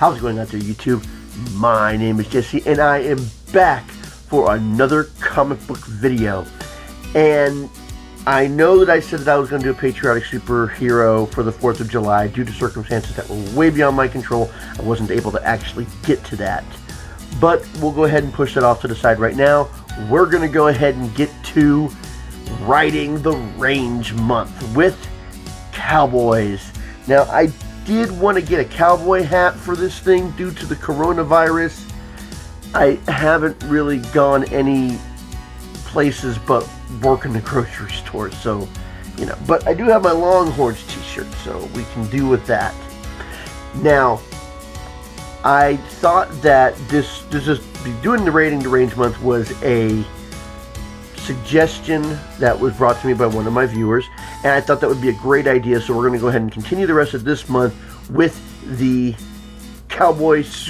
How's it going out there, YouTube? My name is Jesse, and I am back for another comic book video. And I know that I said that I was going to do a patriotic superhero for the 4th of July. Due to circumstances that were way beyond my control, I wasn't able to actually get to that. But we'll go ahead and push that off to the side right now. We're going to go ahead and get to writing the Range Month with cowboys. Now, I did want to get a cowboy hat for this thing due to the coronavirus. I haven't really gone any places but work in the grocery store, so, you know. But I do have my Longhorns t-shirt, so we can do with that. Now, I thought that this is doing the Writing the Range Month was a suggestion that was brought to me by one of my viewers, and I thought that would be a great idea. So we're going to go ahead and continue the rest of this month with the cowboys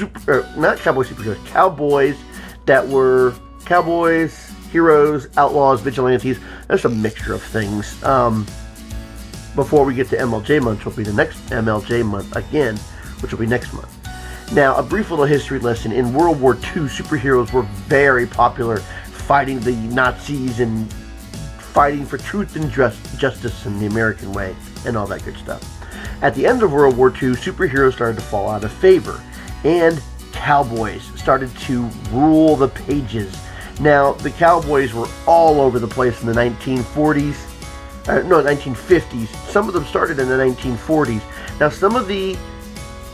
that were cowboys, heroes, outlaws, vigilantes. That's a mixture of things. Before we get to MLJ month, which will be the next MLJ month again, which will be next month. Now, a brief little history lesson. In World War II, superheroes were very popular, fighting the Nazis and fighting for truth and justice in the American way and all that good stuff. At the end of World War II, superheroes started to fall out of favor, and cowboys started to rule the pages. Now, the cowboys were all over the place in the 1940s. 1950s. Some of them started in the 1940s. Now, some of the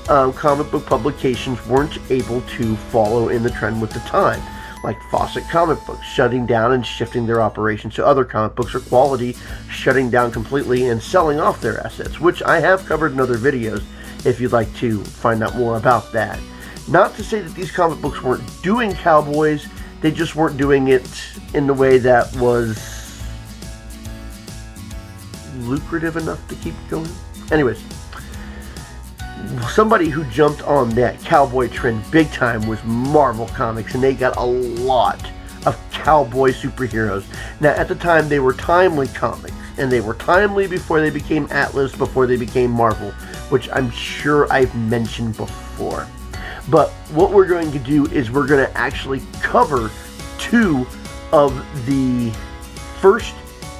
comic book publications weren't able to follow in the trend with the time, like Fawcett Comic Books shutting down and shifting their operations to other comic books, or Quality shutting down completely and selling off their assets, which I have covered in other videos if you'd like to find out more about that. Not to say that these comic books weren't doing cowboys, they just weren't doing it in the way that was lucrative enough to keep going. Anyways, somebody who jumped on that cowboy trend big time was Marvel Comics, and they got a lot of cowboy superheroes. Now, at the time, they were Timely comics, and they were timely before they became Atlas, before they became Marvel, which I'm sure I've mentioned before. But what we're going to do is we're going to actually cover two of the first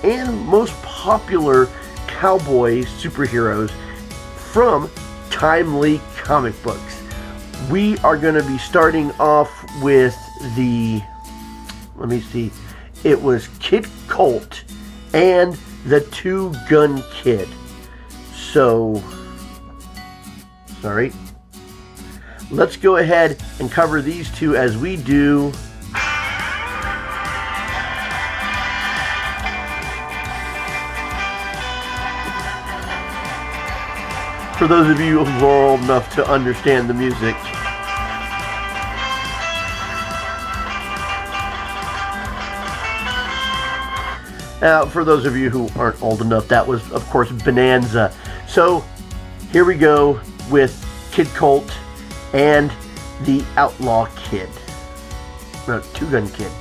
and most popular cowboy superheroes from Timely comic books. We are going to be starting off with the, let me see, it was Kid Colt and the Two Gun Kid. So, sorry. Let's go ahead and cover these two as we do for those of you who are old enough to understand the music. Now, for those of you who aren't old enough, that was, of course, Bonanza. So, here we go with Kid Colt and the Outlaw Kid. No, Two Gun Kid.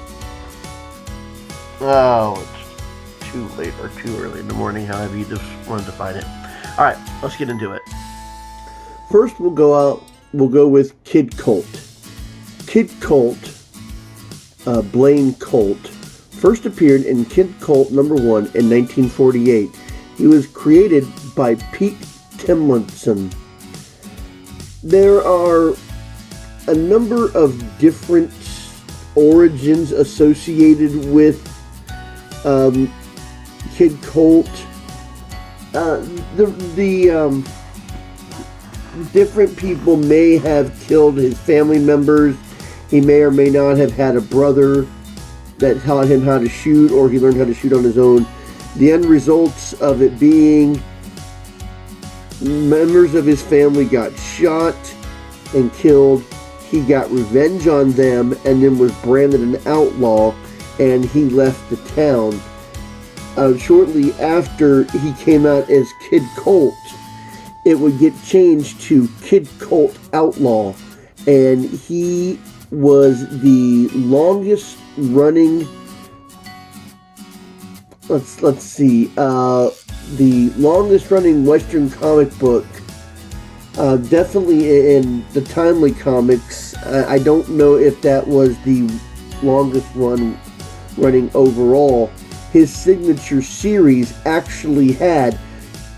Oh, it's too late or too early in the morning, however you just wanted to find it. Alright, let's get into it. First, we'll go with Kid Colt. Kid Colt, Blaine Colt, first appeared in Kid Colt #1 in 1948. He was created by Pete Tomlinson. There are a number of different origins associated with Kid Colt. The different people may have killed his family members. He may or may not have had a brother that taught him how to shoot, or he learned how to shoot on his own. The end results of it being members of his family got shot and killed. He got revenge on them and then was branded an outlaw, and he left the town. Shortly after he came out as Kid Colt, it would get changed to Kid Colt Outlaw, and he was the longest running, the longest running Western comic book Definitely in the Timely comics, I don't know if that was the longest running overall. His signature series actually had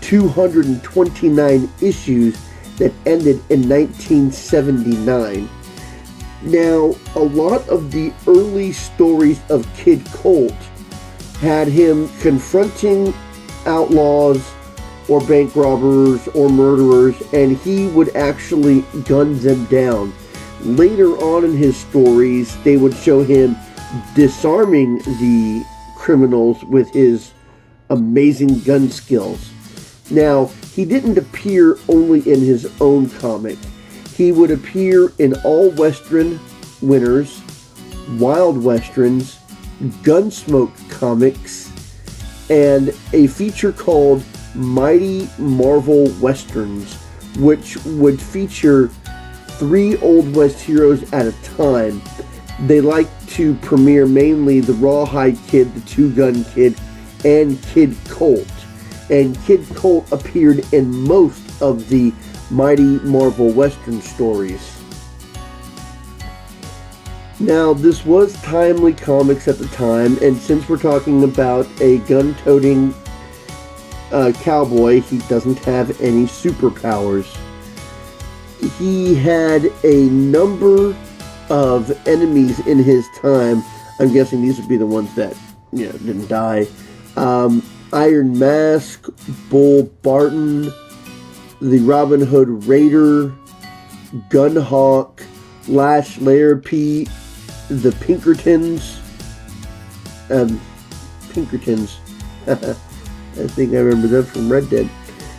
229 issues that ended in 1979. Now, a lot of the early stories of Kid Colt had him confronting outlaws or bank robbers or murderers, and he would actually gun them down. Later on in his stories, they would show him disarming the criminals with his amazing gun skills. Now, he didn't appear only in his own comic. He would appear in all Western Winners, Wild Westerns, Gunsmoke comics, and a feature called Mighty Marvel Westerns, which would feature 3 Old West heroes at a time. They like to premiere mainly the Rawhide Kid, the Two Gun Kid, and Kid Colt. And Kid Colt appeared in most of the Mighty Marvel Western stories. Now, this was Timely Comics at the time, and since we're talking about a gun-toting cowboy, he doesn't have any superpowers. He had a number of enemies in his time. I'm guessing these would be the ones that, didn't die. Iron Mask, Bull Barton, the Robin Hood Raider, Gunhawk, Lash Larrapy, the Pinkertons. Pinkertons. I think I remember them from Red Dead.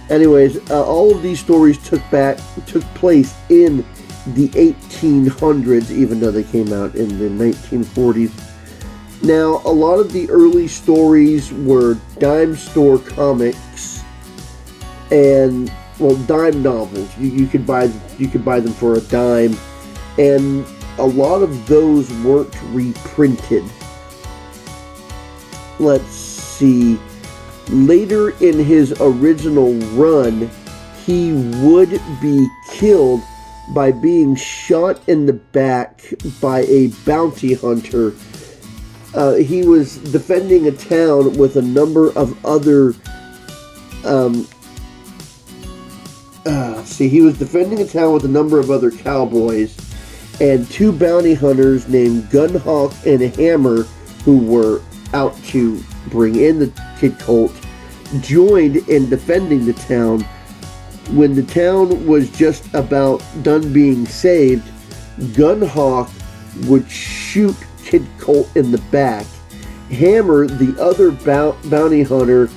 Anyways, all of these stories took place in the 1800s, even though they came out in the 1940s. Now, a lot of the early stories were dime store comics and, dime novels. You could buy them for a dime, and a lot of those weren't reprinted. Let's see. Later in his original run, he would be killed by being shot in the back by a bounty hunter. He was defending a town with a number of other he was defending a town with a number of other cowboys, and 2 bounty hunters named Gunhawk and Hammer, who were out to bring in the Kid Colt, joined in defending the town. When the town was just about done being saved, Gunhawk would shoot Kid Colt in the back. Hammer, the other bounty hunter,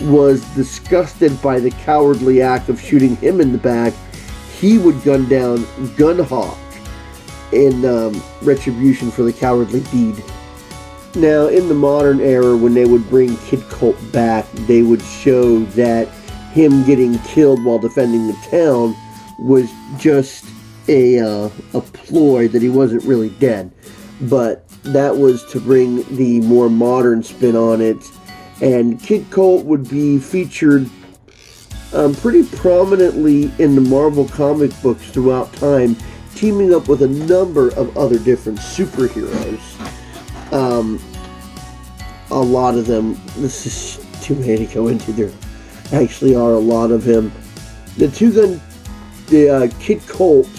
was disgusted by the cowardly act of shooting him in the back. He would gun down Gunhawk in retribution for the cowardly deed. Now, in the modern era, when they would bring Kid Colt back, they would show that him getting killed while defending the town was just a ploy, that he wasn't really dead. But that was to bring the more modern spin on it. And Kid Colt would be featured pretty prominently in the Marvel comic books throughout time, teaming up with a number of other different superheroes. A lot of them, this is too many to go into, there actually are a lot of him. The Kid Colt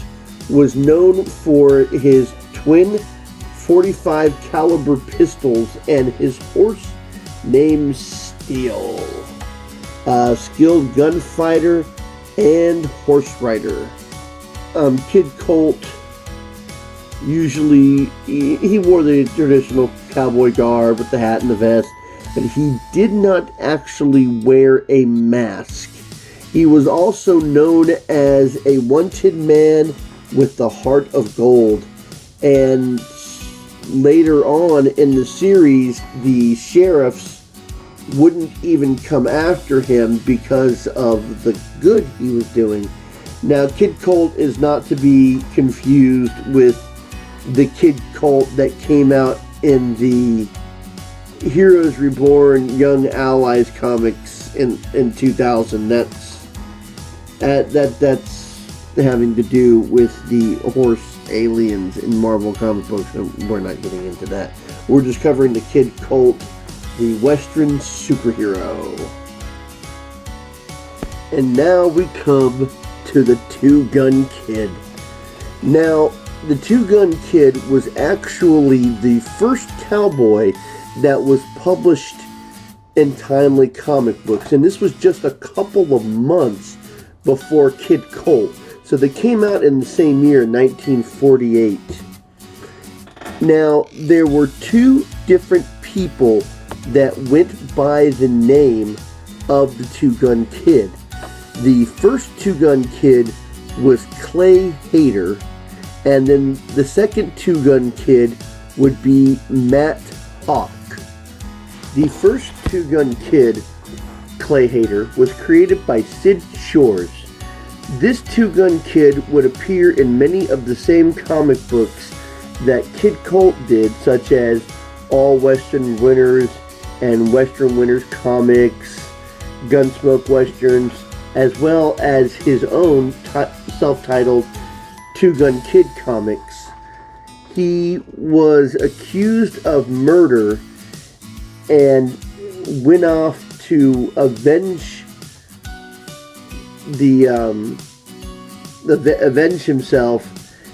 was known for his twin 45 caliber pistols and his horse named Steel. Skilled gunfighter and horse rider. Kid Colt usually he wore the traditional cowboy garb with the hat and the vest, but he did not actually wear a mask. He was also known as a wanted man with the heart of gold, and later on in the series, the sheriffs wouldn't even come after him because of the good he was doing. Now, Kid Colt is not to be confused with the Kid Colt that came out in the Heroes Reborn Young Allies comics in 2000. That's having to do with the horse aliens in Marvel comic books, and we're not getting into that. We're just covering the Kid Colt, the Western superhero. And now we come to the Two Gun Kid. Now, the Two Gun Kid was actually the first cowboy that was published in Timely comic books, and this was just a couple of months before Kid Colt. So they came out in the same year, 1948. Now, there were two different people that went by the name of the Two Gun Kid. The first Two Gun Kid was Clay Hayter, and then the second Two Gun Kid would be Matt Hawk. The first Two Gun Kid, Clay Hayter, was created by Sid Shores. This Two Gun Kid would appear in many of the same comic books that Kid Colt did, such as All Western Winners and Western Winners Comics, Gunsmoke Westerns, as well as his own self-titled Two Gun Kid comics. He was accused of murder and went off to avenge avenge himself.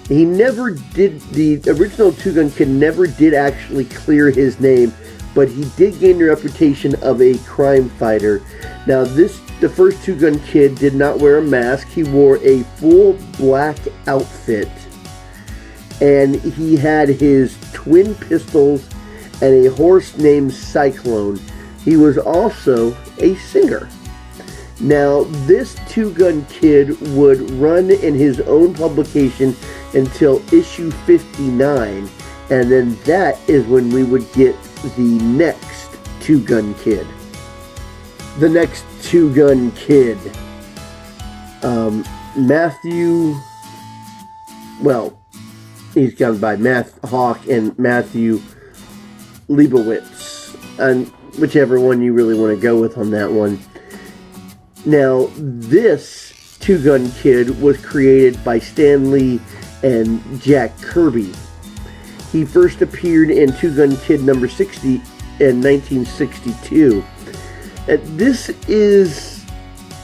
He never did. The original Two Gun Kid never did actually clear his name, but he did gain the reputation of a crime fighter. Now, the first Two Gun Kid did not wear a mask. He wore a full black outfit, and he had his twin pistols and a horse named Cyclone. He was also a singer. Now, this Two Gun Kid would run in his own publication until issue 59, and then that is when we would get the next Two Gun Kid. The next Two Gun Kid, Matthew, well, he's gone by Matt Hawk and Matthew Leibowitz, and whichever one you really want to go with on that one. Now, this Two Gun Kid was created by Stan Lee and Jack Kirby. He first appeared in Two Gun Kid number 60 in 1962. This is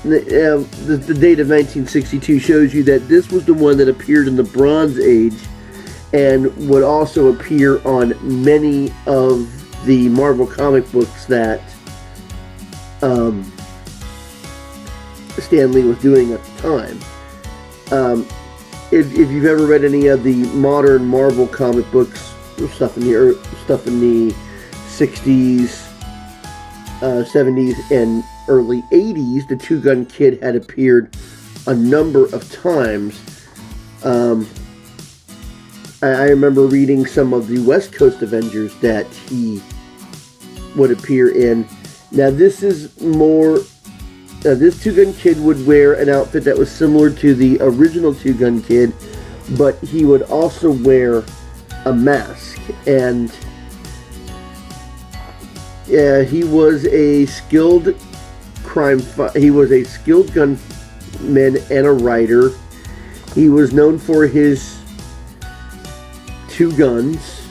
the date of 1962 shows you that this was the one that appeared in the Bronze Age and would also appear on many of the Marvel comic books that Stan Lee was doing at the time. If you've ever read any of the modern Marvel comic books, stuff in the 60s, 70s, and early 80s, the Two Gun Kid had appeared a number of times. I remember reading some of the West Coast Avengers that he would appear in. Now, this is more... this Two Gun Kid would wear an outfit that was similar to the original Two Gun Kid, but he would also wear a mask. And he was a skilled he was a skilled gunman and a writer. He was known for his two guns.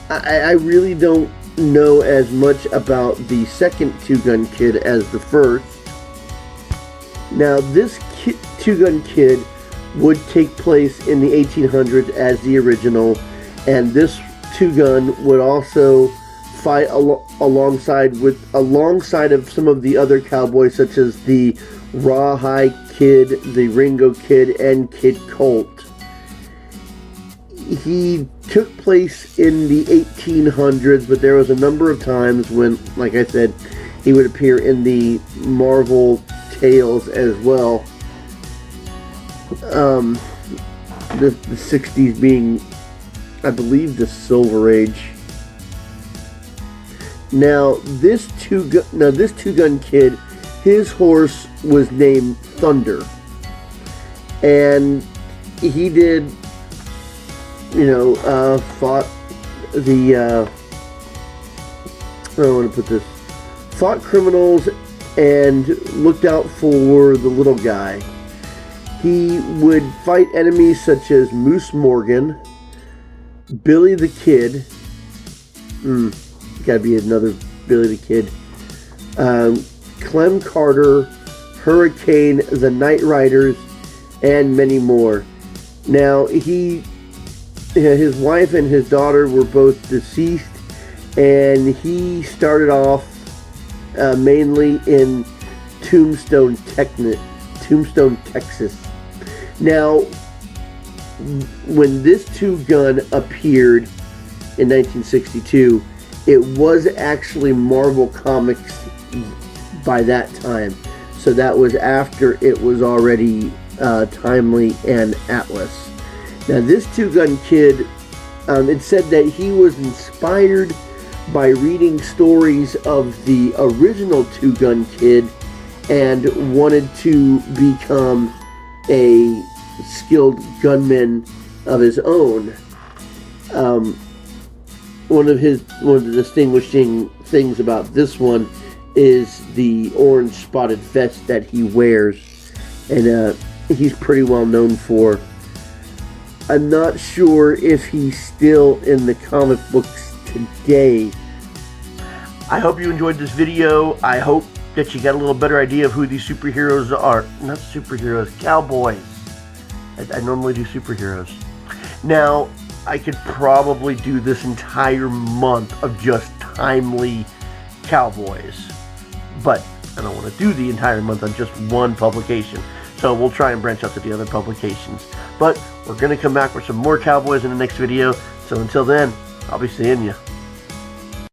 I really don't know as much about the second Two Gun Kid as the first. Now, this Two Gun Kid would take place in the 1800s as the original, and this Two Gun would also fight alongside of some of the other cowboys, such as the Rawhide Kid, the Ringo Kid, and Kid Colt. He took place in the 1800s, but there was a number of times when, like I said, he would appear in the Marvel tales as well. The 60s being, I believe, the Silver Age. Now, this Two Gun Kid, his horse was named Thunder, and he did, fought the, fought criminals and looked out for the little guy. He would fight enemies such as Moose Morgan, Billy the Kid. Gotta be another Billy the Kid. Clem Carter, Hurricane, the Night Riders, and many more. Now, his wife and his daughter were both deceased, and he started off mainly in Tombstone, Texas. Now, when this two-gun appeared in 1962, it was actually Marvel Comics by that time. So that was after it was already Timely and Atlas. Now, this two-gun kid, it said that he was inspired by reading stories of the original two-gun kid and wanted to become a skilled gunman of his own. One of the distinguishing things about this one is the orange spotted vest that he wears, and he's pretty well known for. I'm not sure if he's still in the comic books today. I hope you enjoyed this video. I hope that you got a little better idea of who these superheroes are. Not superheroes, cowboys. I normally do superheroes. Now, I could probably do this entire month of just Timely cowboys, but I don't want to do the entire month on just one publication. So we'll try and branch out to the other publications. But we're going to come back with some more cowboys in the next video. So until then, I'll be seeing you.